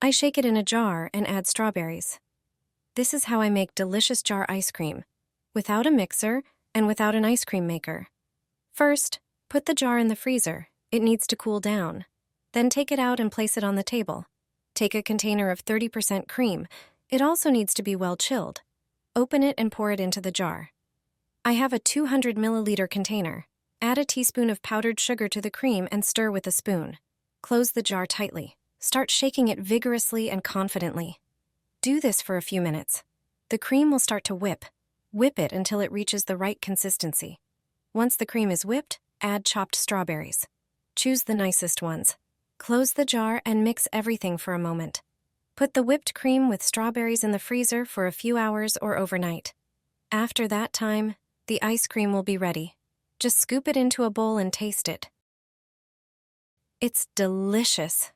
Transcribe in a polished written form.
I shake it in a jar and add strawberries. This is how I make delicious jar ice cream, without a mixer and without an ice cream maker. First, put the jar in the freezer. It needs to cool down. Then take it out and place it on the table. Take a container of 30% cream. It also needs to be well chilled. Open it and pour it into the jar. I have a 200 milliliter container. Add a teaspoon of powdered sugar to the cream and stir with a spoon. Close the jar tightly. Start shaking it vigorously and confidently. Do this for a few minutes. The cream will start to whip. Whip it until it reaches the right consistency. Once the cream is whipped, add chopped strawberries. Choose the nicest ones. Close the jar and mix everything for a moment. Put the whipped cream with strawberries in the freezer for a few hours or overnight. After that time, the ice cream will be ready. Just scoop it into a bowl and taste it. It's delicious.